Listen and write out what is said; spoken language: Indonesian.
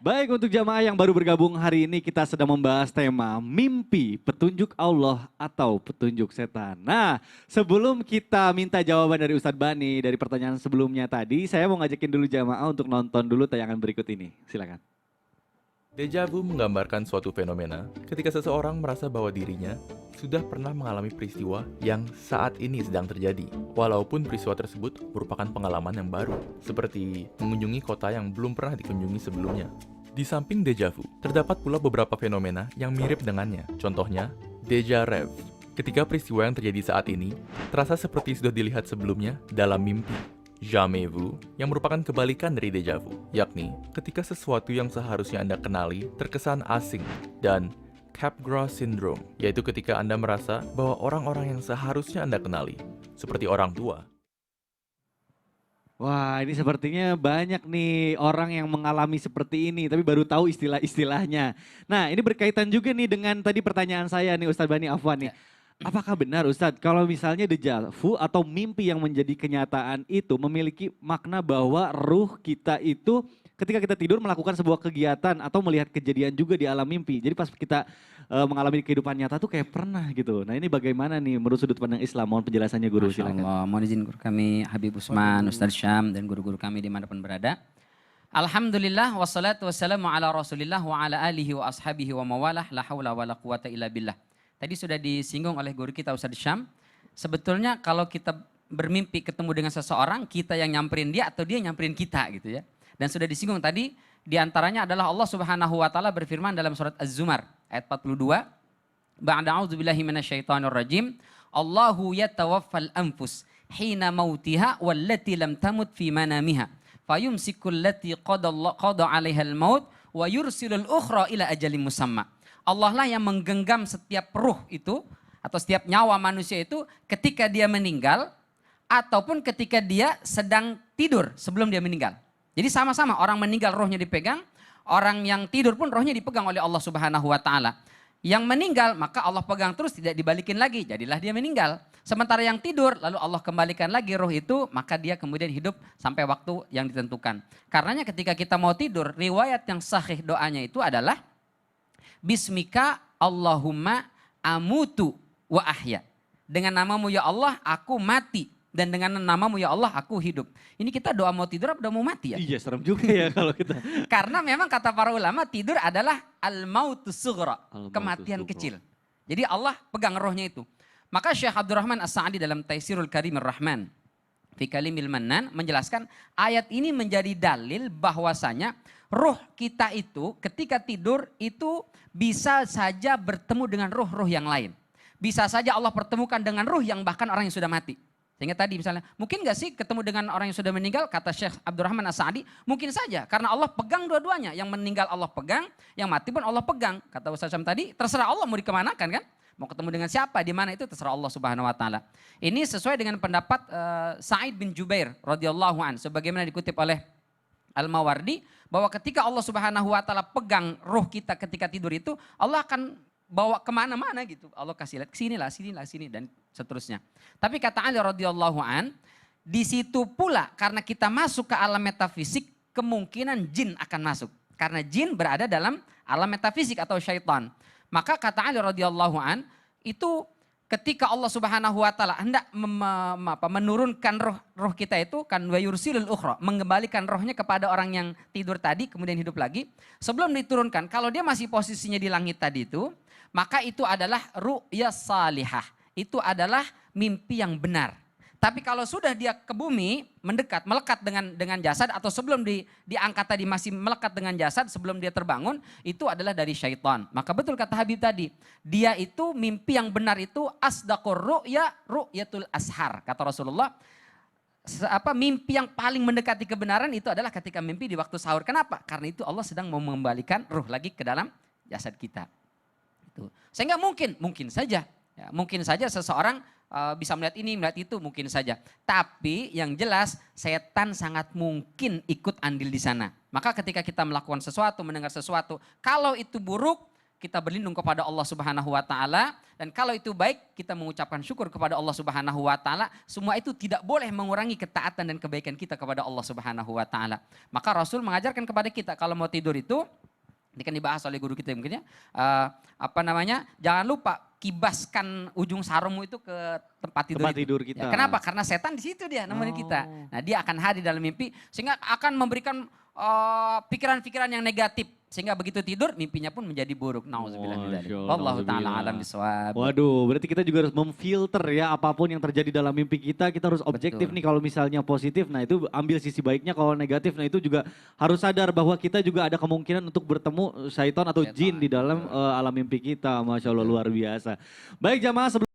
Baik, untuk jamaah yang baru bergabung hari ini kita sedang membahas tema mimpi, petunjuk Allah atau petunjuk setan. Nah, sebelum kita minta jawaban dari Ustadz Bani dari pertanyaan sebelumnya tadi, saya mau ngajakin dulu jamaah untuk nonton dulu tayangan berikut ini. Silakan. Deja vu menggambarkan suatu fenomena ketika seseorang merasa bahwa dirinya sudah pernah mengalami peristiwa yang saat ini sedang terjadi, walaupun peristiwa tersebut merupakan pengalaman yang baru, seperti mengunjungi kota yang belum pernah dikunjungi sebelumnya. Di samping deja vu, terdapat pula beberapa fenomena yang mirip dengannya. Contohnya, deja rev. Ketika peristiwa yang terjadi saat ini terasa seperti sudah dilihat sebelumnya dalam mimpi. Jamais vu, yang merupakan kebalikan dari deja vu, yakni ketika sesuatu yang seharusnya Anda kenali terkesan asing, dan Capgras syndrome, yaitu ketika Anda merasa bahwa orang-orang yang seharusnya Anda kenali, seperti orang tua. Wah, ini sepertinya banyak nih orang yang mengalami seperti ini, tapi baru tahu istilah-istilahnya. Nah, ini berkaitan juga nih dengan tadi pertanyaan saya nih Ustadz Bani Afwan nih. Ya. Apakah benar Ustadz kalau misalnya deja vu atau mimpi yang menjadi kenyataan itu memiliki makna bahwa ruh kita itu ketika kita tidur melakukan sebuah kegiatan atau melihat kejadian juga di alam mimpi. Jadi pas kita mengalami kehidupan nyata tuh kayak pernah gitu. Nah, ini bagaimana nih menurut sudut pandang Islam? Mohon penjelasannya guru, Masya silakan. Allah, mohon izin guru kami Habib Usman, Ustadz Syam dan guru-guru kami dimanapun berada. Alhamdulillah wassalatu wassalamu ala rasulillah wa ala alihi wa ashabihi wa mawalah la hawla wa la quwata illa billah. Tadi sudah disinggung oleh guru kita Ustadz Syam. Sebetulnya kalau kita bermimpi ketemu dengan seseorang, kita yang nyamperin dia atau dia nyamperin kita gitu ya. Dan sudah disinggung tadi, diantaranya adalah Allah Subhanahu wa ta'ala berfirman dalam surat Az-Zumar ayat 42. Ba'da a'udzubillahi minasyaitonir rajim. Allahu yatawaffal anfus hina mautiha wallati lam tamut fi manamiha. Fayumsikul lati qada 'alaihal maut wa yursilul ukhra ila ajalin musamma. Allah lah yang menggenggam setiap ruh itu atau setiap nyawa manusia itu ketika dia meninggal ataupun ketika dia sedang tidur sebelum dia meninggal. Jadi sama-sama orang meninggal rohnya dipegang, orang yang tidur pun rohnya dipegang oleh Allah Subhanahu wa taala. Yang meninggal maka Allah pegang terus tidak dibalikin lagi, jadilah dia meninggal. Sementara yang tidur lalu Allah kembalikan lagi roh itu, maka dia kemudian hidup sampai waktu yang ditentukan. Karenanya ketika kita mau tidur, riwayat yang sahih doanya itu adalah Bismika Allahumma amutu wa ahya. Dengan namamu ya Allah aku mati. Dan dengan namamu ya Allah aku hidup. Ini kita doa mau tidur apa doa mau mati ya? Iya, serem juga ya kalau kita. Karena memang kata para ulama tidur adalah al-mautus sughra, Al-mautus kematian sughra. kecil. Jadi Allah pegang rohnya itu. Maka Syekh Abdurrahman As-Sa'di dalam Taisirul Karimir Rahman fi Kalimil Mannan menjelaskan ayat ini menjadi dalil bahwasanya roh kita itu ketika tidur itu bisa saja bertemu dengan roh-roh yang lain. Bisa saja Allah pertemukan dengan roh yang bahkan orang yang sudah mati. Sehingga tadi misalnya, mungkin gak sih ketemu dengan orang yang sudah meninggal? Kata Syekh Abdurrahman As-Sa'di, mungkin saja. Karena Allah pegang dua-duanya. Yang meninggal Allah pegang, yang mati pun Allah pegang. Kata Ustaz Syam tadi, terserah Allah mau dikemanakan kan? Mau ketemu dengan siapa, di mana itu terserah Allah Subhanahu wa taala. Ini sesuai dengan pendapat Sa'id bin Jubair radhiyallahu an, sebagaimana dikutip oleh Al-Mawardi, bahwa ketika Allah Subhanahu wa taala pegang roh kita ketika tidur itu, Allah akan bawa kemana-mana gitu. Allah kasih lihat sini dan seterusnya. Tapi kata Ali radhiyallahu an, di situ pula karena kita masuk ke alam metafisik, kemungkinan jin akan masuk. Karena jin berada dalam alam metafisik atau syaitan. Maka kata Ali radhiyallahu an, itu ketika Allah Subhanahu wa taala hendak menurunkan roh kita itu kan wa yursilul ukhra, mengembalikan rohnya kepada orang yang tidur tadi kemudian hidup lagi. Sebelum diturunkan, kalau dia masih posisinya di langit tadi itu, maka itu adalah ru'ya salihah. Itu adalah mimpi yang benar. Tapi kalau sudah dia ke bumi, melekat dengan jasad atau sebelum diangkat tadi masih melekat dengan jasad sebelum dia terbangun, itu adalah dari syaitan. Maka betul kata Habib tadi, dia itu mimpi yang benar itu asdaqur ru'yatul ashar. Kata Rasulullah, mimpi yang paling mendekati kebenaran itu adalah ketika mimpi di waktu sahur. Kenapa? Karena itu Allah sedang mau mengembalikan ruh lagi ke dalam jasad kita. Sehingga mungkin saja, ya, mungkin saja seseorang bisa melihat ini, melihat itu, mungkin saja. Tapi yang jelas setan sangat mungkin ikut andil di sana. Maka ketika kita melakukan sesuatu, mendengar sesuatu, kalau itu buruk, kita berlindung kepada Allah Subhanahu wa taala, dan kalau itu baik kita mengucapkan syukur kepada Allah Subhanahu wa taala. Semua itu tidak boleh mengurangi ketaatan dan kebaikan kita kepada Allah Subhanahu wa taala. Maka Rasul mengajarkan kepada kita kalau mau tidur itu, ini kan dibahas oleh guru kita mungkin ya, jangan lupa kibaskan ujung sarungmu itu ke tempat tidur kita. Ya, kenapa? Karena setan di situ dia nemenin kita. Nah, dia akan hadir dalam mimpi sehingga akan memberikan pikiran-pikiran yang negatif, sehingga begitu tidur mimpinya pun menjadi buruk. Nauzubillah min dzalik. Wallahu taala alam bisawab. Waduh, berarti kita juga harus memfilter ya apapun yang terjadi dalam mimpi kita harus objektif nih. Kalau misalnya positif, nah itu ambil sisi baiknya. Kalau negatif, nah itu juga harus sadar bahwa kita juga ada kemungkinan untuk bertemu syaitan atau jin di dalam alam mimpi kita. Masya Allah, luar biasa. Baik jamaah,